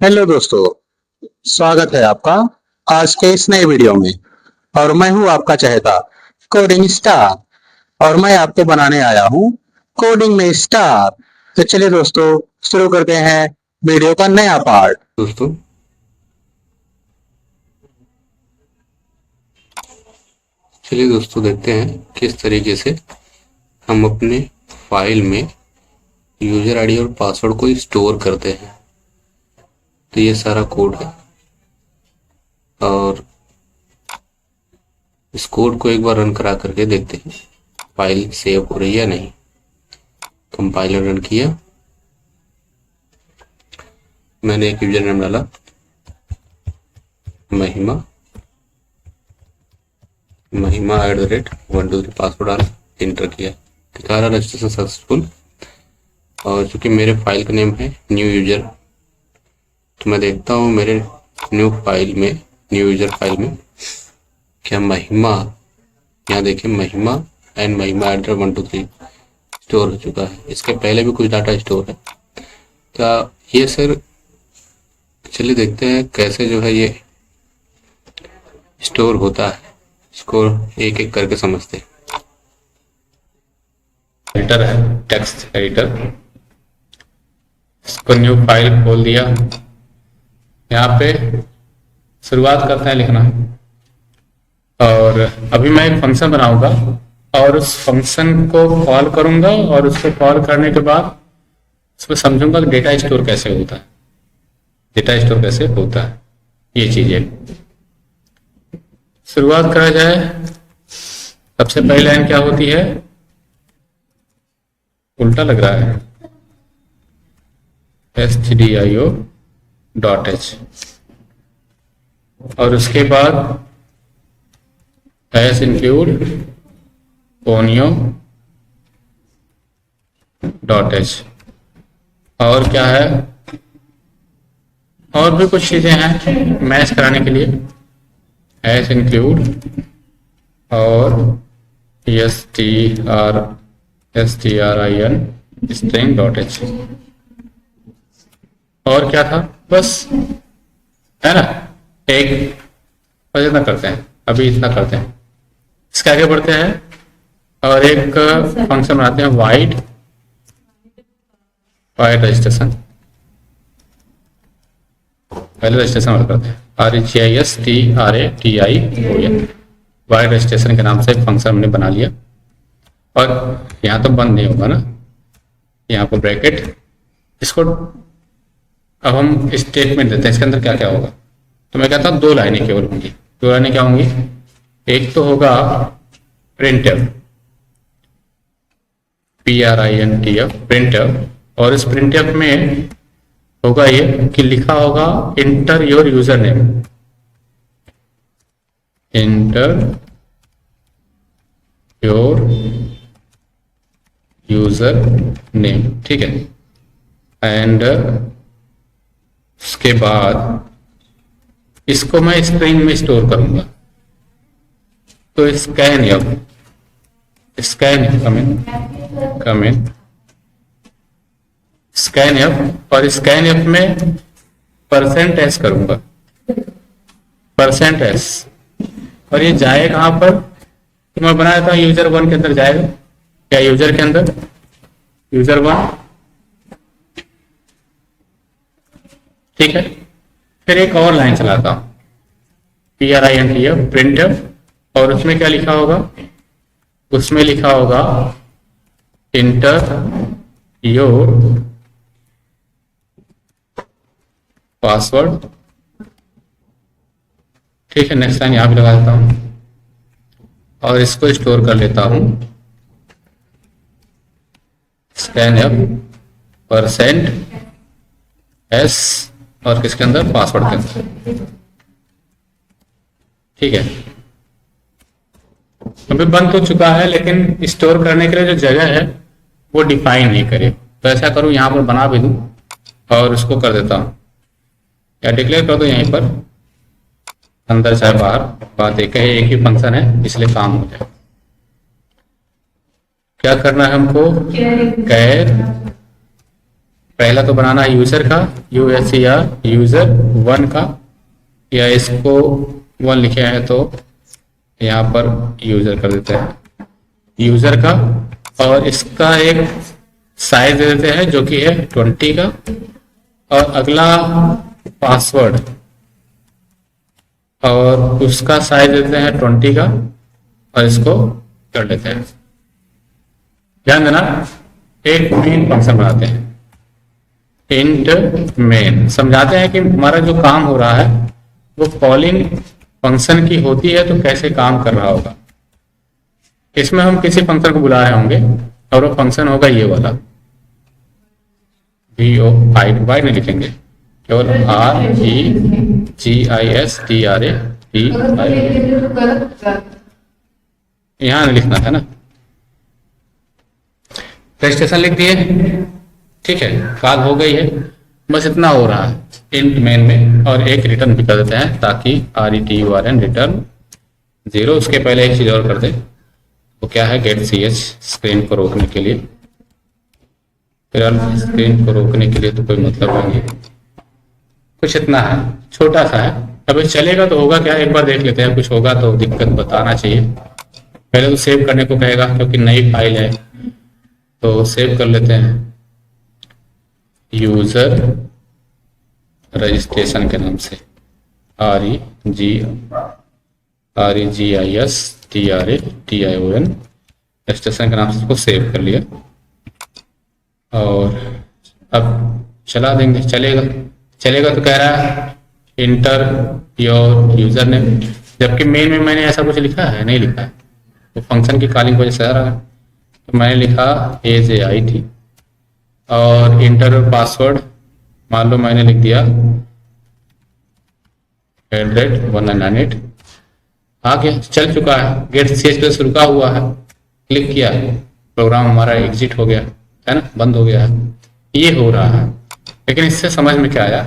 Hello दोस्तों, स्वागत है आपका आज के इस नए वीडियो में। और मैं हूं आपका चहेता कोडिंग स्टार और मैं आपको बनाने आया हूं कोडिंग में स्टार। तो चलिए दोस्तों, शुरू करते हैं वीडियो का नया पार्ट। दोस्तों चलिए दोस्तों देखते हैं किस तरीके से हम अपने फाइल में यूजर आईडी और पासवर्ड को स्टोर करते हैं। तो ये सारा कोड है और इस कोड को एक बार रन करा करके देखते हैं फाइल सेव हो रही है या नहीं। कंपाइलर रन किया, मैंने एक यूजर नेम डाला महिमा @123 पासवर्ड डाला, इंटर किया, दिखा रहा रजिस्ट्रेशन सक्सेसफुल। और चूंकि मेरे फाइल का नेम है न्यू यूजर, तो मैं देखता हूँ मेरे न्यू यूजर फाइल में क्या महिमा, यहाँ देखिए महिमा @123 स्टोर हो चुका है। इसके पहले भी कुछ डाटा स्टोर है क्या ये सर? चलिए देखते हैं कैसे जो है ये स्टोर होता है, इसको एक एक करके समझते हैं। एडिटर है, टेक्स्ट एडिटर, इसको न्यू फाइल खोल दिया। यहाँ पे शुरुआत करते हैं लिखना, और अभी मैं एक फंक्शन बनाऊंगा और उस फंक्शन को कॉल करूंगा और उसको कॉल करने के बाद उसमें समझूंगा कि डेटा स्टोर कैसे होता है, ये चीज है। शुरुआत करा जाए, सबसे पहली लाइन क्या होती है? उल्टा लग रहा है, stdio.h, और उसके बाद एस इंक्लूड conio.h। और क्या है? और भी कुछ चीजें हैं मैच कराने के लिए, एस इंक्लूड और strin string.h। और क्या था? बस, है ना? एक बस इतना करते हैं, अभी इतना करते हैं। इसके आगे बढ़ते हैं और एक फंक्शन बनाते हैं वाइड रजिस्ट्रेशन। पहले रजिस्ट्रेशन और करते हैं, REGISTRATION, वाइड रजिस्ट्रेशन के नाम से एक फंक्शन हमने बना लिया। और यहाँ तो बंद नहीं होगा ना, यहाँ पर ब्रैकेट, इसको अब हम स्टेटमेंट देते हैं। इसके अंदर क्या क्या होगा? तो मैं कहता हूँ दो लाइनें केवल होंगी। दो लाइनें क्या होंगी? एक तो होगा प्रिंटफ, PRINTF प्रिंटफ, और इस प्रिंटफ में होगा ये कि लिखा होगा inter your user name, inter your user name, ठीक है। एंड उसके बाद इसको मैं स्ट्रिंग में स्टोर करूंगा, तो स्कैन एफ और स्कैन एफ में %s करूंगा, %s, और ये जाए कहां पर? तो मैं बना देता हूं यूजर 1 के अंदर जाएगा। क्या यूजर के अंदर? यूजर 1, ठीक है। फिर एक और लाइन चलाता हूं, PRINTF प्रिंटफ, और उसमें क्या लिखा होगा? उसमें लिखा होगा इंटर योर पासवर्ड, ठीक है। नेक्स्ट लाइन यहां भी लगा देता हूं और इसको स्टोर कर लेता हूं, स्कैन एफ %s, और किसके अंदर? पासवर्ड के अंदर, ठीक है। अभी बंद हो चुका है, लेकिन स्टोर करने के लिए जो जगह है वो डिफाइन नहीं करे। तो ऐसा करूं, यहां पर बना भी दूं और उसको कर देता हूं, या डिक्लेयर कर दो यहीं पर, अंदर चाहे बाहर, बात एक ही फंक्शन है, इसलिए काम हो जाए। क्या करना है हमको? कैर पहला तो बनाना है यूजर का, USER यूजर 1 का, या इसको 1 लिखे हैं तो यहाँ पर यूजर कर देते हैं यूजर का, और इसका एक साइज दे देते हैं जो कि है 20 का, और अगला पासवर्ड और उसका साइज देते हैं 20 का, और इसको कर लेते हैं। ध्यान देना, एक मेन फंक्शन बनाते हैं, इंट मेन। समझाते हैं कि हमारा जो काम हो रहा है वो कॉलिंग फंक्शन की होती है तो कैसे काम कर रहा होगा। इसमें हम किसी फंक्शन को बुला रहे होंगे और वो फंक्शन होगा ये वाला, VOID नहीं लिखेंगे, केवल REGISTRATI, यहाँ नहीं लिखना था ना, रजिस्ट्रेशन लिख दिए, ठीक है, काल हो गई है, बस इतना हो रहा है इंट मेन में। और एक रिटर्न भी कर देते हैं ताकि RETURN रिटर्न 0। उसके पहले एक चीज और कर दे, वो क्या है, गेट CH स्क्रीन को रोकने के लिए। फिर स्क्रीन को रोकने के लिए तो कोई मतलब नहीं, कुछ इतना है, छोटा सा है। अभी चलेगा तो होगा क्या, एक बार देख लेते हैं, कुछ होगा तो दिक्कत बताना चाहिए। पहले तो सेव करने को कहेगा क्योंकि नई फाइल है, तो सेव कर लेते हैं यूजर रजिस्ट्रेशन के नाम से, REGISTRATION रजिस्ट्रेशन के नाम से इसको सेव कर लिया। और अब चला देंगे, चलेगा तो कह रहा है इंटर योर यूजर नेम, जबकि मेन में मैंने ऐसा कुछ लिखा है, नहीं लिखा है, तो फंक्शन की कॉलिंग वजह से आ रहा है। तो मैंने लिखा AJIT, और इंटर और पासवर्ड मान लो मैंने लिख दिया @1998, आ गया, चल चुका है, गेट CH पे रुका हुआ है, क्लिक किया, प्रोग्राम हमारा एग्जिट हो गया है ना, बंद हो गया है, ये हो रहा है। लेकिन इससे समझ में क्या आया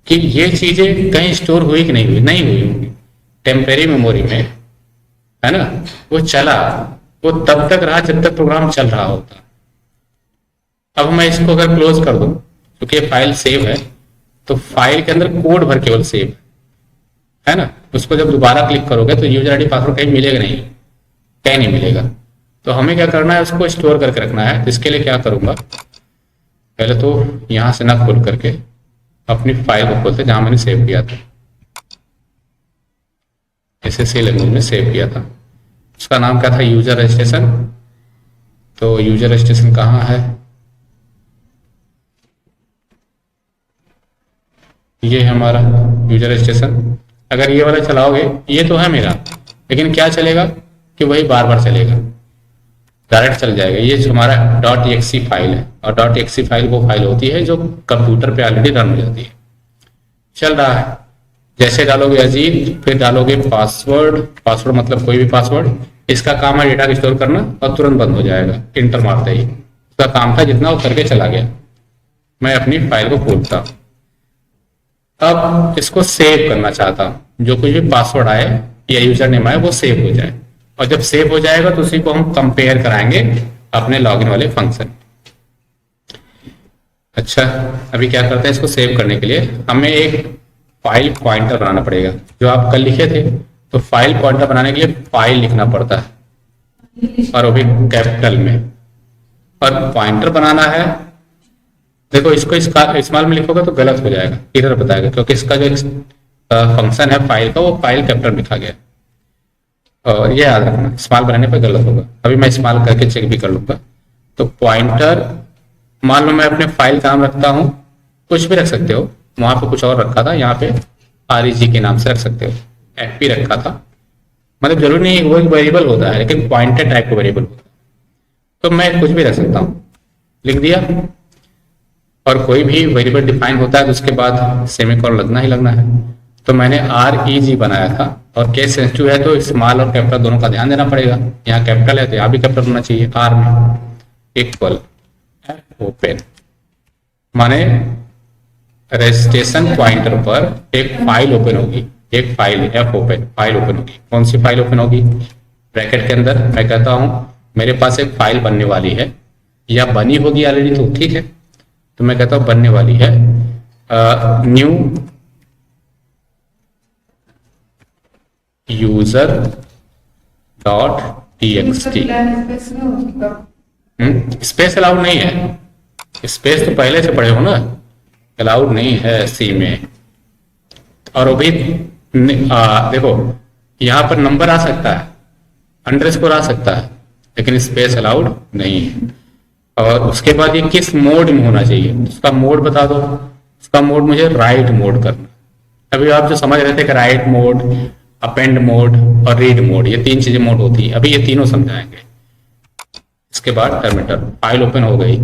कि ये चीजें कहीं स्टोर हुई कि नहीं हुई, नहीं हुई होंगी, टेम्परेरी मेमोरी में है ना, वो चला, वो तब तक रहा जब तक प्रोग्राम चल रहा होता। अब मैं इसको अगर क्लोज कर दूं, क्योंकि ये फाइल सेव है, तो फाइल के अंदर कोड भर केवल सेव है ना, उसको जब दोबारा क्लिक करोगे तो यूजर आईडी पासवर्ड कहीं मिलेगा नहीं, कहीं नहीं मिलेगा। तो हमें क्या करना है, उसको स्टोर करके रखना है। तो इसके लिए क्या करूंगा, पहले तो यहां से ना खोल करके अपनी फाइल को खोलते जहां मैंने सेव किया था, SSC लैंग्वेज में सेव किया था, उसका नाम क्या था, यूजर रजिस्ट्रेशन। तो यूजर रजिस्ट्रेशन कहाँ है, ये हमारा यूजर रजिस्ट्रेशन। अगर ये वाला चलाओगे, ये तो है मेरा, लेकिन क्या चलेगा कि वही बार बार चलेगा, डायरेक्ट चल जाएगा। ये जो हमारा .exe फाइल है, और .exe फाइल वो फाइल होती है जो कंप्यूटर पे ऑलरेडी रन हो जाती है, चल रहा है। जैसे डालोगे अजीत, फिर डालोगे पासवर्ड मतलब कोई भी पासवर्ड, इसका काम है डेटा को स्टोर करना, और तुरंत बंद हो जाएगा इंटर मारते ही। उसका काम था जितना वो करके चला गया। मैं अपनी फाइल को खोलता हूं, अब इसको सेव करना चाहता हूं, जो कुछ भी पासवर्ड आए या यूजर नेम आए वो सेव हो जाए, और जब सेव हो जाएगा तो उसी को हम कंपेयर कराएंगे अपने लॉगिन वाले फंक्शन। अच्छा, अभी क्या करते हैं, इसको सेव करने के लिए हमें एक फाइल पॉइंटर बनाना पड़ेगा, जो आप कल लिखे थे। तो फाइल पॉइंटर बनाने के लिए फाइल लिखना पड़ता है, और वो भी कैपिटल में। और पॉइंटर बनाना है, देखो इसको इस्तेमाल में लिखोगे तो गलत हो जाएगा, इधर बताएगा, क्योंकि इसका जो फंक्शन है फाइल का, वो फाइल कैपिटल लिखा गया, और ये याद रखना, इस्तेमाल बनाने पर गलत होगा। अभी मैं इस्तेमाल करके चेक भी कर लूंगा। तो पॉइंटर, मान लो मैं अपने फाइल का नाम रखता हूँ, कुछ भी रख सकते हो, वहां पे कुछ और रखा था, यहाँ पे REG के नाम से रख सकते हो, FP रखा था, मतलब जरूरी नहीं वो एक वेरिएबल होता है, लेकिन पॉइंटर टाइप का वेरिएबल होता है। तो मैं कुछ भी रख सकता हूँ, लिख दिया। और कोई भी वेरिएबल डिफाइन होता है तो उसके बाद सेमीकोलन लगना ही लगना है। तो मैंने REG बनाया था, और केस सेंसिटिव है तो स्मॉल और कैपिटल दोनों का ध्यान देना पड़ेगा। यहाँ कैपिटल है तो यहाँ भी कैपिटल होना चाहिए, R में इक्वल ओपन, माने रजिस्ट्रेशन पॉइंटर पर एक फाइल ओपन होगी, एक file F open, file open होगी। कौन सी फाइल ओपन होगी, ब्रैकेट के अंदर मैं कहता हूं मेरे पास एक फाइल बनने वाली है, या बनी होगी ऑलरेडी, तो ठीक है। तो मैं कहता हूं बनने वाली है new user dot TXT. Space allowed नहीं है, स्पेस तो पहले से पढ़े हो ना, अलाउड नहीं है सी में। और अभी देखो यहाँ पर नंबर आ सकता है, अंडरस्कोर आ सकता है, लेकिन स्पेस अलाउड नहीं है। और उसके बाद ये किस मोड में होना चाहिए, उसका मोड बता दो। उसका मोड मुझे राइट मोड करना। अभी आप जो समझ रहे थे कि राइट मोड, अपेंड मोड और रीड मोड, ये तीन चीजें मोड होती है, अभी ये तीनों समझाएंगे। इसके बाद टर्मिनेटर फाइल ओपन हो गई।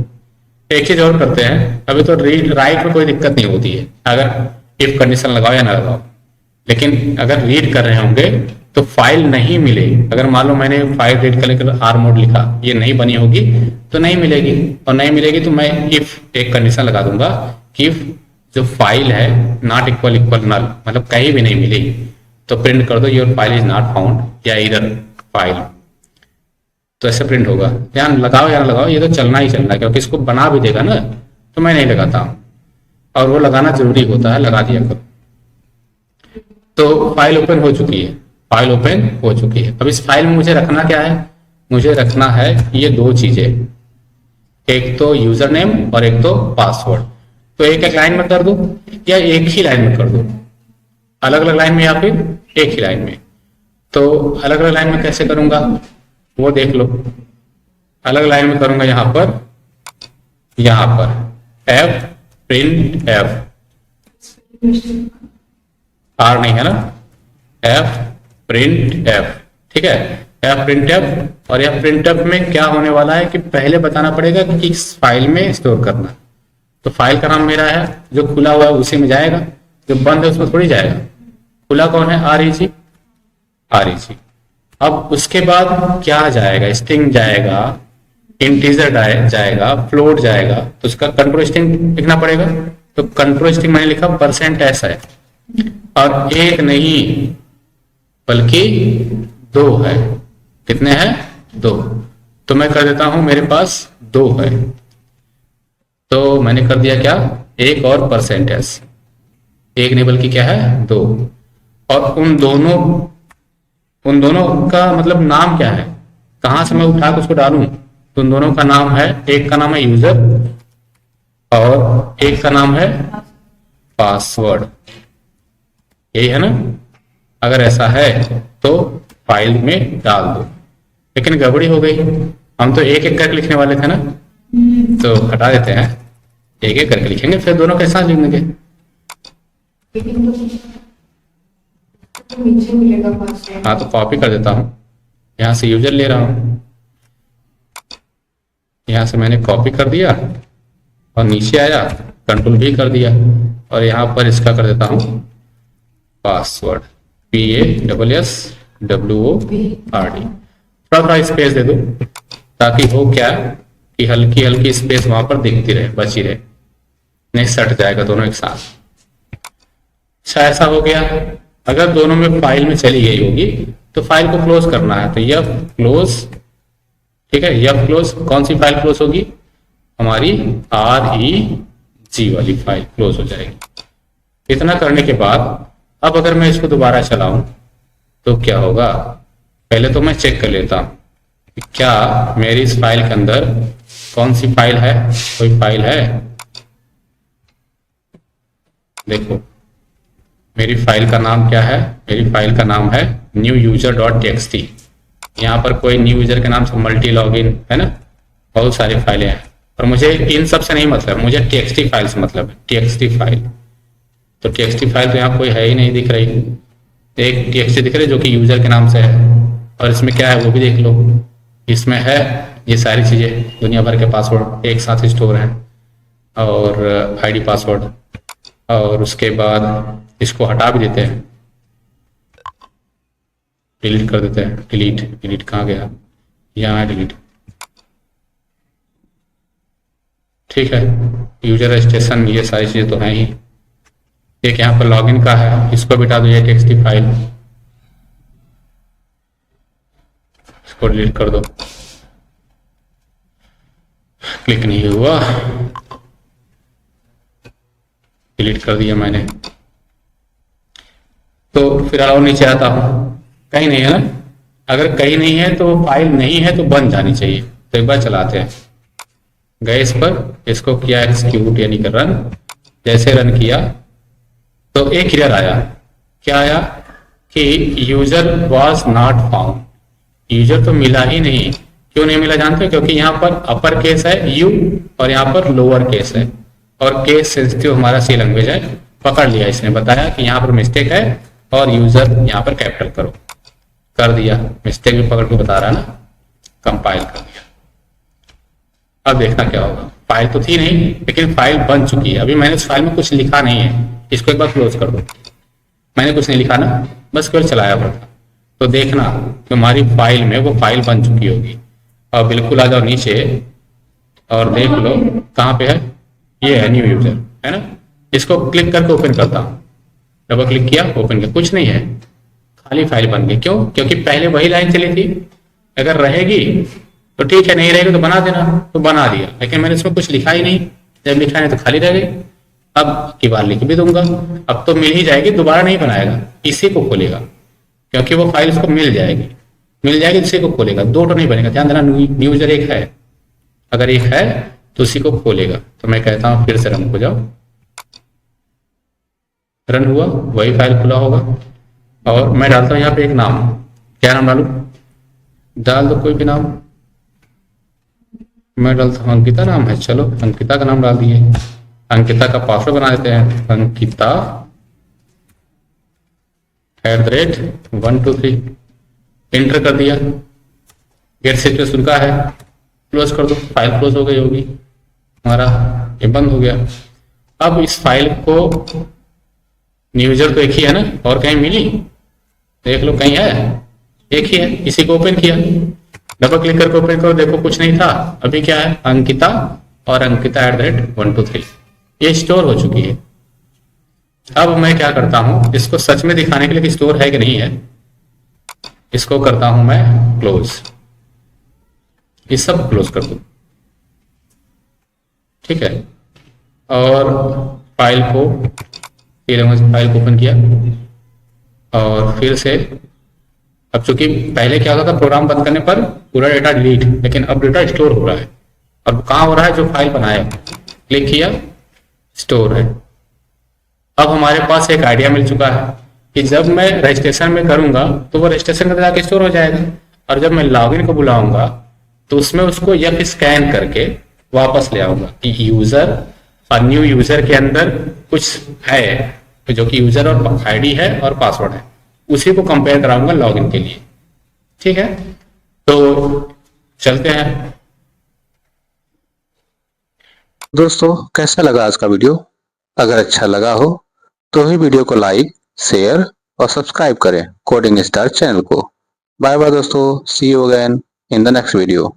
एक चीज और करते हैं, अभी तो रीड राइट में कोई दिक्कत नहीं होती है अगर इफ कंडीशन लगाओ या ना लगाओ, लेकिन अगर रीड कर रहे होंगे तो फाइल नहीं मिलेगी। अगर मान लो मैंने फाइल रीड कर लेकर आर मोड लिखा, ये नहीं बनी होगी तो नहीं मिलेगी, और नहीं मिलेगी तो मैं इफ एक कंडीशन लगा दूंगा कि इफ जो फाइल है नॉट इक्वल इक्वल नल, मतलब कहीं भी नहीं मिलेगी, तो प्रिंट कर दो your file is not found या इधर फाइल, तो ऐसे प्रिंट होगा। ध्यान लगाओ या ना लगाओ, ये तो चलना ही चलना है, क्योंकि इसको बना भी देगा ना, तो मैं नहीं लगाता हूं, और वो लगाना जरूरी होता है, लगा दिया करो। तो फाइल ओपन हो चुकी है, फाइल ओपन हो चुकी है। अब इस फाइल में मुझे रखना क्या है, मुझे रखना है ये दो चीजें, एक तो यूजर नेम और एक तो पासवर्ड। तो एक एक लाइन में कर दो या एक ही लाइन में कर दो, अलग अलग लाइन में या फिर एक ही लाइन में। तो अलग अलग लाइन में कैसे करूंगा वो देख लो। अलग लाइन में करूंगा यहां पर एफ प्रिंट एफ, आर नहीं है ना, एफ प्रिंट एफ, ठीक है, एफ प्रिंट एफ। और यह प्रिंट एफ में क्या होने वाला है कि पहले बताना पड़ेगा कि किस फाइल में स्टोर करना। तो फाइल का नाम मेरा है, जो खुला हुआ है उसी में जाएगा, जो बंद है उसमें थोड़ी जाएगा। खुला कौन है, आर ई जी। अब उसके बाद क्या जाएगा, स्ट्रिंग जाएगा, इंटीजर जाएगा, फ्लोट जाएगा, तो उसका कंट्रोल स्ट्रिंग लिखना पड़ेगा। तो कंट्रोल स्ट्रिंग मैंने लिखा %s है, और एक नहीं बल्कि दो है। कितने हैं, दो। तो मैं कर देता हूं मेरे पास दो है, तो मैंने कर दिया क्या, एक और %s, एक नहीं बल्कि क्या है, दो। और उन दोनों का मतलब नाम क्या है, कहां से मैं उठा के उसको डालूं। तो उन दोनों का नाम है, एक का नाम है यूजर और एक का नाम है पासवर्ड, यही है ना। अगर ऐसा है तो फाइल में डाल दो। लेकिन गड़बड़ी हो गई, हम तो एक एक करके लिखने वाले थे ना, तो हटा देते हैं, एक एक करके लिखेंगे, फिर दोनों के साथ लिखेंगे। हाँ तो कॉपी कर देता हूँ, यहाँ से यूजर ले रहा हूँ, यहाँ से मैंने कॉपी कर दिया और नीचे आया कंट्रोल भी कर दिया, और यहाँ पर इसका कर देता हूँ पासवर्ड, PASSWORD। थोड़ा स्पेस दे दो ताकि हो क्या कि हल्की हल्की स्पेस वहां पर दिखती रहे, बची रहे, नहीं सट जाएगा दोनों एक साथ। अच्छा ऐसा हो गया। अगर दोनों में फाइल में चली गई होगी तो फाइल को क्लोज करना है, तो यह क्लोज, ठीक है, यह क्लोज। कौन सी फाइल क्लोज होगी, हमारी REG वाली फाइल क्लोज हो जाएगी। इतना करने के बाद अब अगर मैं इसको दोबारा चलाऊं तो क्या होगा, पहले तो मैं चेक कर लेता हूं कि क्या मेरी इस फाइल के अंदर कौन सी फाइल है, कोई फाइल है। देखो मेरी फाइल का नाम क्या है, मेरी फाइल का नाम है न्यू यूजर डॉट टीएक्सटी। यहाँ पर कोई न्यू यूजर के नाम से मल्टी लॉगिन है ना, बहुत सारी फाइलें हैं, और मुझे इन सब से नहीं मतलब, मुझे टीएक्सटी फाइल से मतलब है, टीएक्सटी फाइल। तो टीएक्सटी फाइल तो यहाँ कोई है ही नहीं दिख रही, एक टीएक्सटी दिख रही जो कि यूजर के नाम से है, और इसमें क्या है वो भी देख लो। इसमें है ये सारी चीजें, दुनिया भर के पासवर्ड एक साथ स्टोर हैं, और आईडी पासवर्ड, और उसके बाद इसको हटा भी देते हैं, डिलीट कर देते हैं। डिलीट कहाँ गया, यहाँ है डिलीट, ठीक है। यूजर रजिस्ट्रेशन ये सारी चीजें तो हैं ही। एक यहाँ पर लॉगिन का है, इसको भी हटा दो, ये टीएक्सटी फाइल, इसको डिलीट कर दो। क्लिक नहीं हुआ, डिलीट कर दिया मैंने। तो फिर और नीचे आता हूँ, कहीं नहीं है ना। अगर कहीं नहीं है तो फाइल नहीं है तो बन जानी चाहिए। तो एक बार चलाते हैं, गए इस पर, इसको किया एक्सिक्यूट यानी कि रन। जैसे रन किया तो एक एरर आया। क्या आया कि user was not found, user तो मिला ही नहीं। क्यों नहीं मिला जानते हो? क्योंकि यहाँ पर अपर केस है यू और यहाँ पर लोअर केस है, और केस सेंसिटिव हमारा सी लैंग्वेज है। पकड़ लिया, इसने बताया कि यहाँ पर मिस्टेक है और यूजर यहाँ पर कैपिटल करो, कर दिया। मिस्टेक भी पकड़ के बता रहा है ना, कंपाइल कर दिया। अब देखना क्या होगा। फाइल तो थी नहीं, लेकिन फाइल बन चुकी है। अभी मैंने इस फाइल में कुछ लिखा नहीं है, इसको एक बार क्लोज कर दो। मैंने कुछ नहीं लिखा ना, बस केवल चलाया हुआ था। तो देखना कि हमारी फाइल में वो फाइल बन चुकी होगी। और बिल्कुल आ जाओ नीचे और देख लो कहाँ पे है, ये है न्यू यूजर, है ना। इसको क्लिक करके ओपन करता हूँ, डबल क्लिक किया, ओपन किया, कुछ नहीं है, खाली फाइल बन गई। क्यों? क्योंकि पहले वही लाइन चली थी। अगर रहेगी तो ठीक है, नहीं रहेगी तो बना देना, तो बना दिया। लेकिन मैंने इसमें कुछ लिखा ही नहीं, जब लिखा नहीं तो खाली रह गई। अब की बार लिख भी दूंगा, अब तो मिल ही जाएगी, दोबारा नहीं बनाएगा, इसी को खोलेगा। क्योंकि वो फाइल उसको मिल जाएगी, मिल जाएगी, इसी को खोलेगा। दो तो नहीं बनेगा, ध्यान देना। न्यू यूजर एक है, अगर एक है तो उसी को खोलेगा। तो मैं कहता हूँ फिर से रन हो जाओ, रन हुआ, वही फाइल खुला होगा। और मैं डालता हूँ यहाँ पे एक नाम, क्या नाम डालूं? डाल दो कोई भी नाम। मैं डालता हूँ अंकिता नाम है, चलो अंकिता का नाम डाल दिए। अंकिता का पासवर्ड बना देते हैं, अंकिता @123। एंटर कर दिया, गेट सिचुएशन का है, क्लोज कर दो। फाइल क्लोज हो गई होगी हमारा, ये बंद हो गया। अब इस फाइल को, न्यू यूजर तो एक ही है ना, और कहीं मिली? देख लो कहीं है, एक ही है, इसी को ओपन किया, डबल क्लिक करके ओपन करो, देखो कुछ नहीं था। अभी क्या है? अंकिता और अंकिता @123, ये स्टोर हो चुकी है। अब मैं क्या करता हूं, इसको सच में दिखाने के लिए कि स्टोर है कि नहीं है, इसको करता हूं मैं क्लोज, ये सब क्लोज कर दूं, ठीक है। और फाइल को, फाइल को ओपन किया और फिर से, अब चूंकि पहले क्या होता था, प्रोग्राम बंद करने पर पूरा डेटा डिलीट, लेकिन अब डेटा स्टोर हो रहा है। और कहाँ हो रहा है? जो फाइल बनाया, क्लिक किया, स्टोर है। अब हमारे पास एक आइडिया मिल चुका है कि जब मैं रजिस्ट्रेशन में करूंगा तो वो रजिस्ट्रेशन का जाके स्टोर हो जाएगा, और जब मैं लॉगिन को बुलाऊंगा तो उसमें उसको यह स्कैन करके वापस ले आऊंगा कि यूजर और न्यू यूजर के अंदर कुछ है, जो कि यूजर और आईडी है और पासवर्ड है, उसी को कंपेयर कराऊंगा लॉगिन के लिए, ठीक है। तो चलते हैं। दोस्तों, कैसा लगा आज का वीडियो? अगर अच्छा लगा हो तो ही वीडियो को लाइक, शेयर और सब्सक्राइब करें कोडिंग स्टार चैनल को। बाय बाय दोस्तों, see you again in the next video.